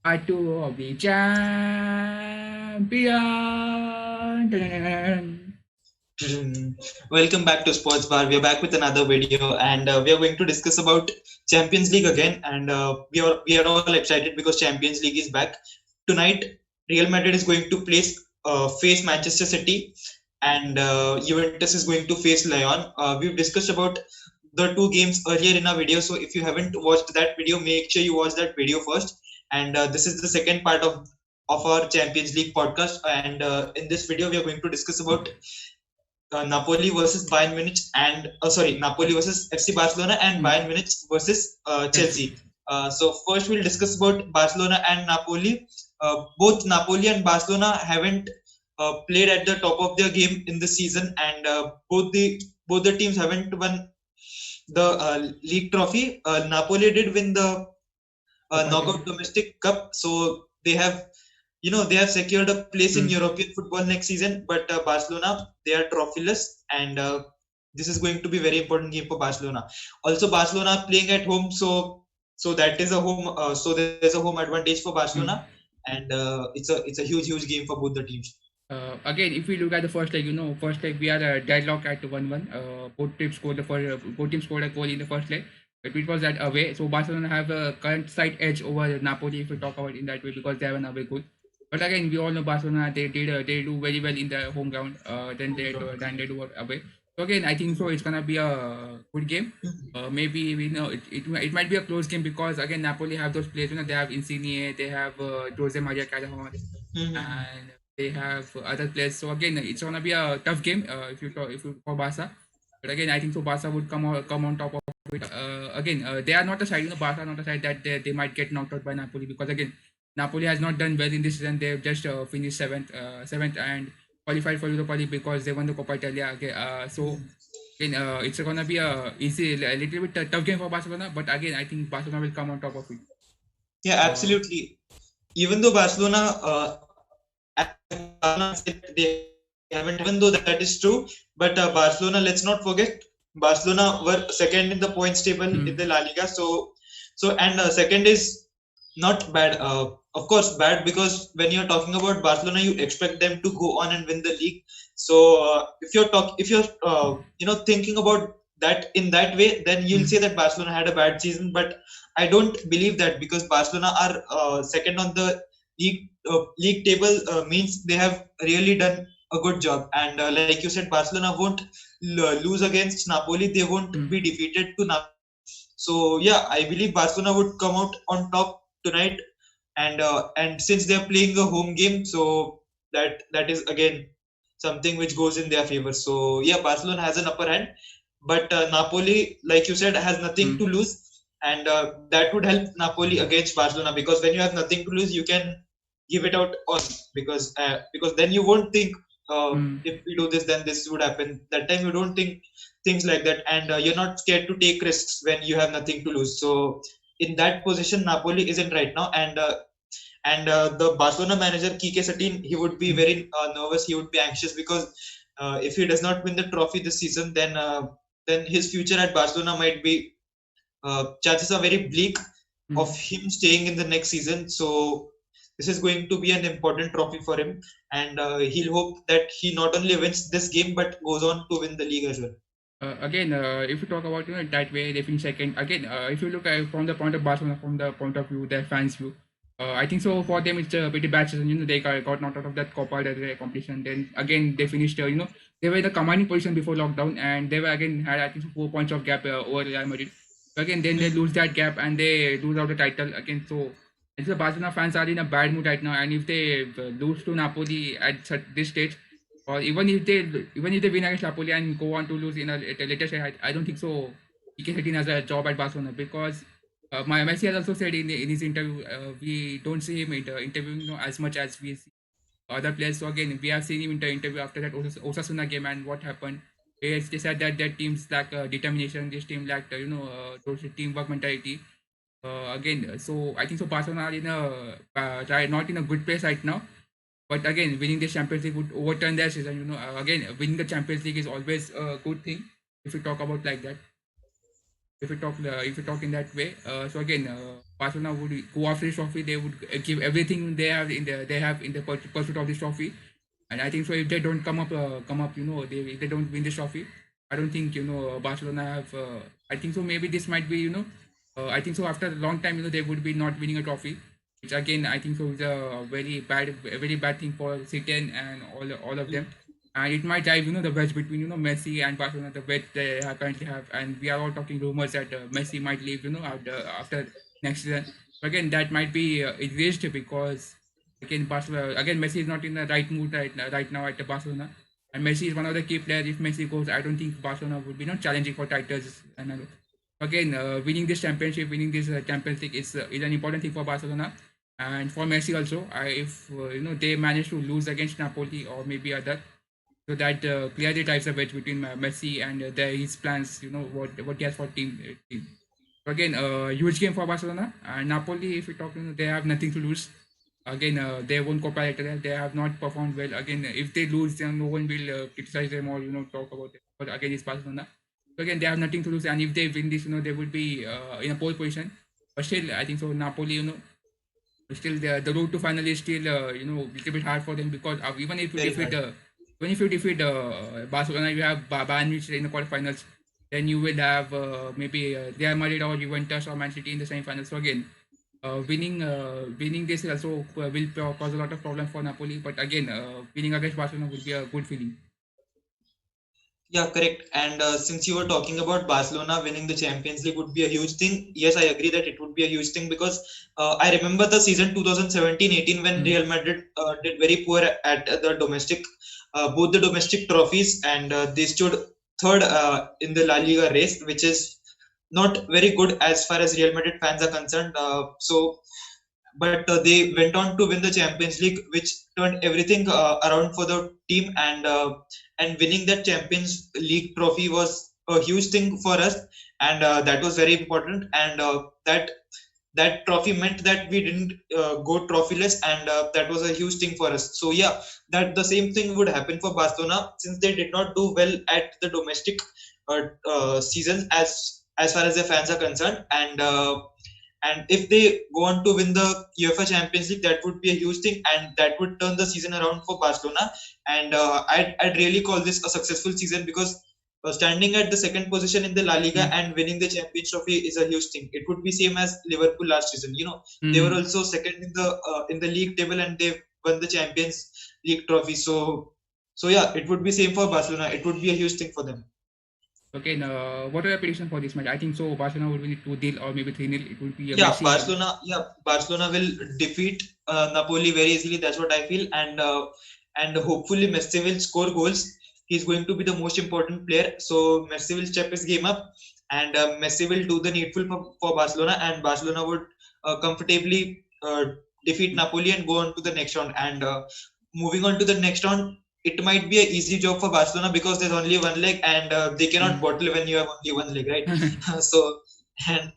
To be champion. Dun-dun-dun-dun. Welcome back to Sports Bar. We are back with another video, and we are going to discuss about Champions League again. And we are all excited because Champions League is back tonight. Real Madrid is going to face Manchester City, and Juventus is going to face Lyon. We've discussed about the two games earlier in our video, so if you haven't watched that video, make sure you watch that video first. And this is the second part of our Champions League podcast. And in this video, we are going to discuss about Napoli versus Bayern Munich and Napoli versus FC Barcelona and Bayern Munich versus Chelsea. Chelsea. So first we'll discuss about Barcelona and Napoli. Both Napoli and Barcelona haven't played at the top of their game in the season, and both the teams haven't won the league trophy. Napoli did win the knockout domestic cup, so they have secured a place in European football next season. But Barcelona, they are trophyless, and this is going to be a very important game for Barcelona. Also, Barcelona playing at home, so that is a home. So there's a home advantage for Barcelona, and it's a huge game for both the teams. Again, if we look at the first leg, first leg we are deadlock at 1-1. Both teams scored a goal in the first leg. But it was that away. So Barcelona have a current slight edge over Napoli if we talk about in that way because they have an away goal. But again, we all know Barcelona. They do very well in their home ground. Then they do away. So again, I think so. It's gonna be a good game. Maybe we know it might be a close game because again Napoli have those players. They have Insigne, they have Jose Maria Callejon, and they have other players. So again, it's gonna be a tough game if you for Barca. But again, I think so. Barca would come on top of it. Again, they are not a side. Barca are not a side that they might get knocked out by Napoli because again, Napoli has not done well in this season. They've just finished seventh and qualified for Europa League because they won the Coppa Italia. Okay, so again, it's gonna be a little bit tough game for Barcelona. But again, I think Barcelona will come on top of it. Yeah, absolutely. Even though Barcelona, they haven't, even though that is true, but Barcelona, let's not forget, Barcelona were second in the points table in the La Liga. And second is not bad. Of course, bad because when you're talking about Barcelona, you expect them to go on and win the league. So if you're thinking about that in that way, then you'll say that Barcelona had a bad season. But I don't believe that because Barcelona are second on the league table means they have really done a good job. And like you said, Barcelona won't lose against Napoli. They won't be defeated to Napoli. So yeah, I believe Barcelona would come out on top tonight, and since they're playing a home game, so that is again something which goes in their favor. So yeah, Barcelona has an upper hand, but Napoli, like you said, has nothing to lose, and that would help Napoli against Barcelona because when you have nothing to lose, you can give it out on because then you won't think if we do this, then this would happen. That time you don't think things like that, and you're not scared to take risks when you have nothing to lose. So in that position, Napoli isn't right now, and the Barcelona manager Kike Setien, he would be very nervous. He would be anxious because if he does not win the trophy this season, then his future at Barcelona might be chances are very bleak of him staying in the next season. So this is going to be an important trophy for him, and he'll hope that he not only wins this game but goes on to win the league as well. Again, if you talk about that way, they finish second. Again, if you look at from the point of Barcelona, from the point of view, their fans' view, I think so for them it's a pretty bad season. They got knocked out of that Copa del Rey competition. Then again they finished. They were in the commanding position before lockdown, and they were again had I think 4 points of gap over Real Madrid. So again, then they lose that gap and they lose out the title again. So I think the Barcelona fans are in a bad mood right now, and if they lose to Napoli at this stage, or even if they win against Napoli and go on to lose at a later stage, I don't think so. Ike Setien has a job at Barcelona because Messi has also said in his interview we don't see him interviewing as much as we see other players. So again, we have seen him in the interview after that Osasuna game and what happened. They said that their teams lack determination. This team lacked those teamwork mentality. Again, so I think so. Barcelona are in not in a good place right now. But again, winning the Champions League would overturn their season. Again, winning the Champions League is always a good thing if you talk about like that. if we talk in that way, so again, Barcelona would go after this trophy. They would give everything they have in the pursuit of this trophy. And I think so. If they don't come up, if they don't win this trophy, I don't think Barcelona have. I think so. Maybe this might be I think so. After a long time, they would be not winning a trophy, which again I think so is a very bad thing for City and all of them. And it might drive the wedge between Messi and Barcelona, the wedge they currently have. And we are all talking rumors that Messi might leave after next season. So again, that might be erased because again Barcelona again Messi is not in the right mood right now at the Barcelona. And Messi is one of the key players. If Messi goes, I don't think Barcelona would be not challenging for titles. And again, winning this championship, winning this Champions League is an important thing for Barcelona and for Messi also. If they manage to lose against Napoli or maybe other, so that clearly drives a wedge between Messi and his plans. What he has for team. So again, huge game for Barcelona. And Napoli, if we talk, they have nothing to lose. Again, they won Copa del Rey. They have not performed well. Again, if they lose, then no one will criticize them or talk about it. But again, it's Barcelona. So again, they have nothing to lose. And if they win this, they would be in a pole position. But still, I think so. Napoli, still the road to final is still little bit hard for them because even if you defeat Barcelona, you have Bayern Munich in the quarterfinals. Then you will have maybe Real Madrid or Juventus or Man City in the semifinals. So again, winning this also will cause a lot of problems for Napoli. But again, winning against Barcelona would be a good feeling. Yeah, correct. And since you were talking about Barcelona winning the Champions League would be a huge thing, yes, I agree that it would be a huge thing because I remember the season 2017-18 when Real Madrid did very poor at the domestic, both the domestic trophies, and they stood third in the La Liga race, which is not very good as far as Real Madrid fans are concerned. But they went on to win the Champions League, which turned everything around for the team, and winning that Champions League trophy was a huge thing for us, and that was very important. And that trophy meant that we didn't go trophyless, and that was a huge thing for us. So yeah, that the same thing would happen for Barcelona since they did not do well at the domestic season as far as their fans are concerned, and if they go on to win the UEFA Champions League, that would be a huge thing, and that would turn the season around for Barcelona. And I'd really call this a successful season because standing at the second position in the La Liga and winning the Champions Trophy is a huge thing. It would be same as Liverpool last season. They were also second in the league table and they won the Champions League trophy. So yeah, it would be same for Barcelona. It would be a huge thing for them. Okay, what are your predictions for this match? I think so. Barcelona will win it 2-0 or maybe 3-0. It will be a Messi. Barcelona will defeat Napoli very easily. That's what I feel, and hopefully Messi will score goals. He's going to be the most important player, so Messi will step his game up, and Messi will do the needful for Barcelona, and Barcelona would comfortably defeat Napoli and go on to the next round. And moving on to the next round, it might be an easy job for Barcelona because there's only one leg and they cannot bottle when you have only one leg, right? So and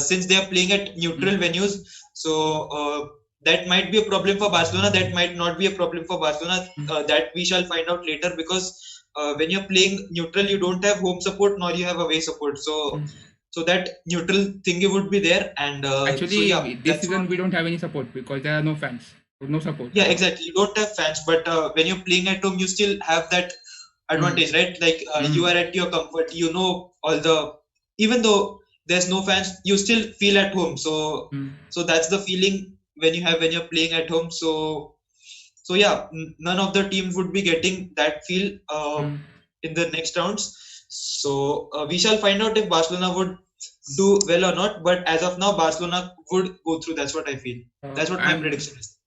since they are playing at neutral venues, so that might be a problem for Barcelona. That might not be a problem for Barcelona. That we shall find out later because when you're playing neutral, you don't have home support nor you have away support. So that neutral thingy would be there. And actually, so yeah, this season we don't have any support because there are no fans. No support. Yeah, exactly. You don't have fans, but when you're playing at home, you still have that advantage, right? Like you are at your comfort. You know even though there's no fans, you still feel at home. So that's the feeling when you're playing at home. So yeah, none of the teams would be getting that feel in the next rounds. So we shall find out if Barcelona would do well or not. But as of now, Barcelona would go through. That's what I feel. That's what my prediction is.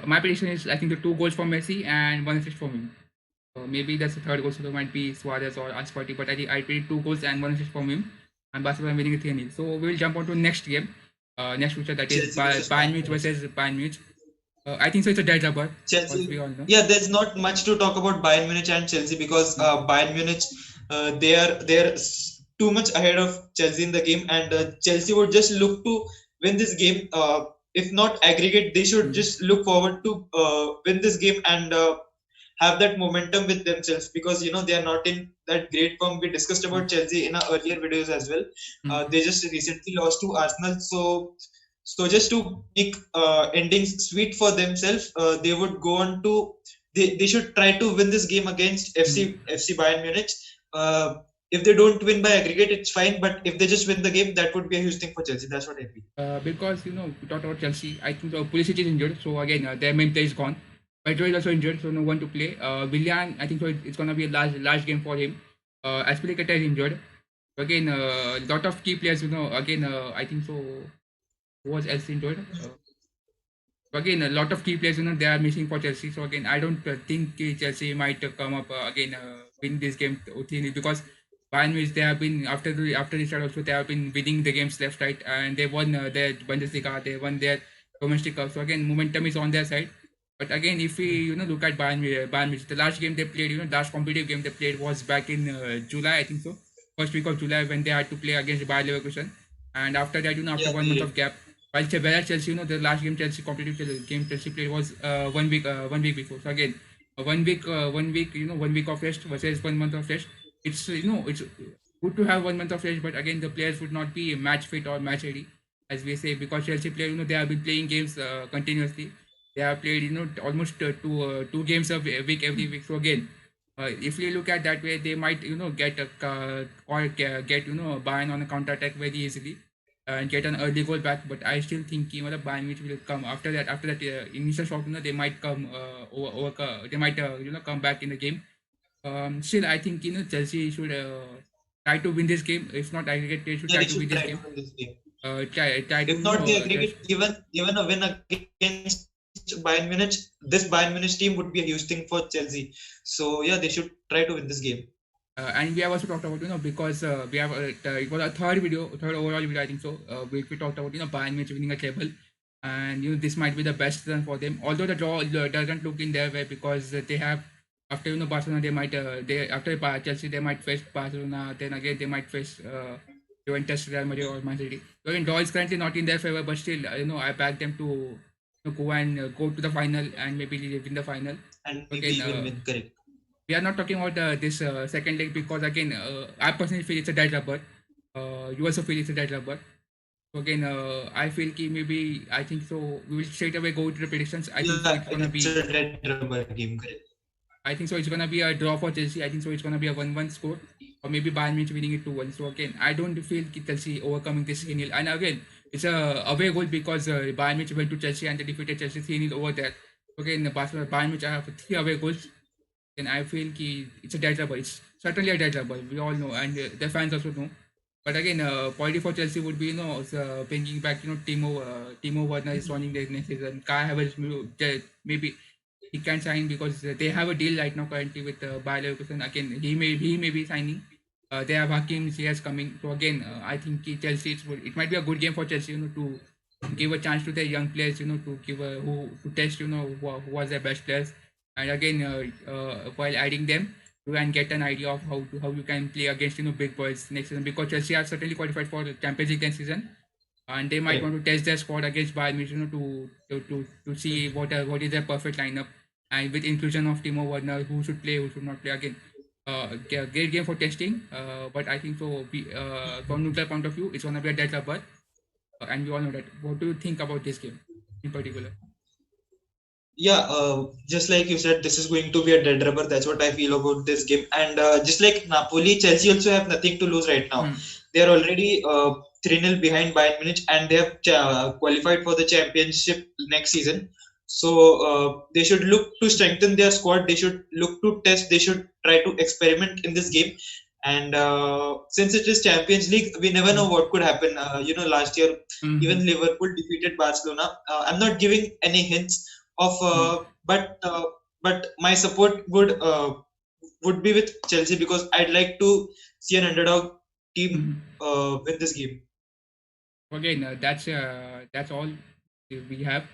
My prediction is I think the 2 goals for Messi and 1 assist for him. Maybe that's the third goal, so there might be Suarez or Ancelotti, but I think I predict 2 goals and 1 assist from him, and Barcelona winning 3-0. So we will jump on to next game, next feature, that is Bayern Munich versus Bayern Munich. I think so it's a dead rubber. Chelsea. Yeah, there's not much to talk about Bayern Munich and Chelsea because Bayern Munich they're too much ahead of Chelsea in the game, and Chelsea would just look to win this game. If not aggregate, they should just look forward to win this game and have that momentum with themselves, because they are not in that great form. We discussed about Chelsea in our earlier videos as well. They just recently lost to Arsenal, so just to make endings sweet for themselves, they would go on to they should try to win this game against FC Bayern Munich. If they don't win by aggregate, it's fine. But if they just win the game, that would be a huge thing for Chelsea. That's what I feel. Because we talked about Chelsea, I think Pulisic is injured, so again their main player is gone. Pedro is also injured, so no one to play. Willian, I think so it's gonna be a large game for him. Aspilicueta is injured. So again, a lot of key players, again, I think so. Who was else injured? So again, a lot of key players, they are missing for Chelsea. So again, I don't think Chelsea might come up again win this game because Bayern Munich, they have been after the start also they have been winning the games left right, and they won their Bundesliga, they won their domestic cup. So again, momentum is on their side. But again, if we look at Bayern Munich, the last game they played, last competitive game they played was back in July, I think so, first week of July, when they had to play against Bayer Leverkusen, and after that, after 1 month of gap. While Chelsea, the last game Chelsea competitive game Chelsea played was 1 week before. So again, 1 week, 1 week, 1 week of rest versus 1 month of rest. It's it's good to have 1 month of rest, but again the players would not be match fit or match ready, as we say, because Chelsea players, they have been playing games continuously. They have played almost two games a week every week. So again, if you look at that way, they might get or get Bayern on a counter attack very easily and get an early goal back. But I still think Bayern Munich will come after that. After that initial shock, they might come they might come back in the game. Still, I think Chelsea should try to win this game. If not aggregate, they should Yeah, try they to win should this try game. to win this game. Try to If not the aggregate, even a win against Bayern Munich, this Bayern Munich team would be a huge thing for Chelsea. So yeah, they should try to win this game. And we have also talked about because we have it was a third overall video, I think so. We talked about Bayern Munich winning a treble, and this might be the best run for them. Although the draw doesn't look in their way, because they have after Barcelona, they might they after Chelsea they might face Barcelona, then again they might face Juventus, Real Madrid, or Man City. So again, draw is currently not in their favor, but still I back them to go and go to the final and maybe win the final. And maybe even win, correct. We are not talking about this second leg because again, I personally feel it's a dead rubber. You also feel it's a dead rubber. So again, I feel maybe I think so. We will straight away go to the predictions. I think so it's gonna be a dead rubber game, correct. I think so it's gonna be a draw for Chelsea. I think so it's gonna be a 1-1 score, or maybe Bayern Munich winning it 2-1. So again, I don't feel Chelsea overcoming this 3-0. And again, it's a away goal because Bayern Munich went to Chelsea and they defeated Chelsea 3-0 over there. So again, Bayern Munich have 3 away goals. Then I feel it's a dead rubber. It's certainly a dead rubber. We all know, and the fans also know. But again, positive for Chelsea would be bringing back Timo Werner is running the next season. Kai Havertz maybe he can sign because they have a deal right now currently with Bayer Leverkusen. Again, he may be signing. They have Hakim Ziyech coming. So again, I think Chelsea it might be a good game for Chelsea to give a chance to their young players. To give to test who was their best players. And again, while adding them, you can get an idea of how you can play against big boys next season, because Chelsea are certainly qualified for the Champions League next season, and they might want to test their squad against Bayern Munich to see what is their perfect lineup, and with inclusion of Timo Werner, who should play, who should not play. Again, great game for testing, but I think so. From neutral point of view, it's gonna be a dead rubber, and we all know that. What do you think about this game in particular? Yeah, just like you said, this is going to be a dead rubber. That's what I feel about this game. And just like Napoli, Chelsea also have nothing to lose right now. They are already 3-0 behind Bayern Munich, and they have qualified for the championship next season. So they should look to strengthen their squad. They should look to test. They should try to experiment in this game. And since it is Champions League, we never know what could happen. Last year, even Liverpool defeated Barcelona. I'm not giving any hints of but my support would be with Chelsea, because I'd like to see an underdog team win this game. Again, that's all we have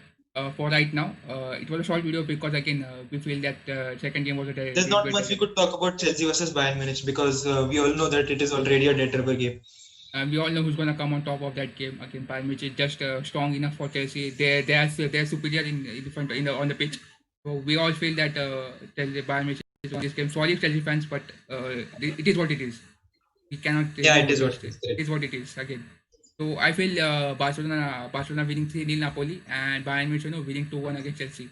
for right now. It was a short video because again we feel that second game was a there's not much we could talk about Chelsea versus Bayern Munich, because we all know that it is already a dead rubber game. And we all know who's gonna come on top of that game. Again, Bayern Munich is just strong enough for Chelsea. They're superior in front on the pitch. So we all feel that Bayern Munich is on this game. Sorry, Chelsea fans, but it is what it is. We cannot, Yeah, it is what just it is. it is what it is again. So I feel Barcelona winning 3-0 Napoli and Bayern Munich winning 2-1 against Chelsea.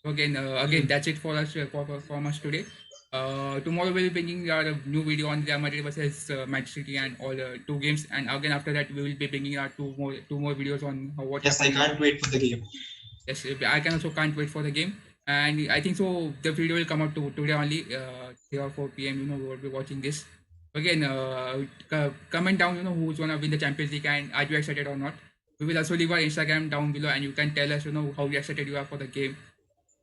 So again that's it for us from us today. Tomorrow we'll be bringing our new video on Real Madrid versus Manchester City and all 2 games, and again after that we will be bringing our two more videos on what Yes, I happened. can't wait for the game. Yes, I can also can't wait for the game, and I think so. The video will come out today only, 3 or 4 p.m. We will be watching this. Again, comment down. Who's gonna win the Champions League, and are you excited or not? We will also leave our Instagram down below, and you can tell us, how excited you are for the game.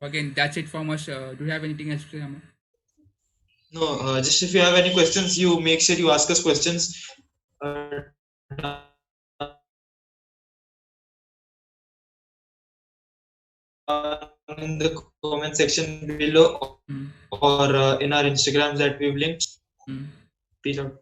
Again, that's it from us. Do you have anything else to say, Amma? No, just if you have any questions, you make sure you ask us questions in the comment section below or in our Instagrams that we've linked. Peace out.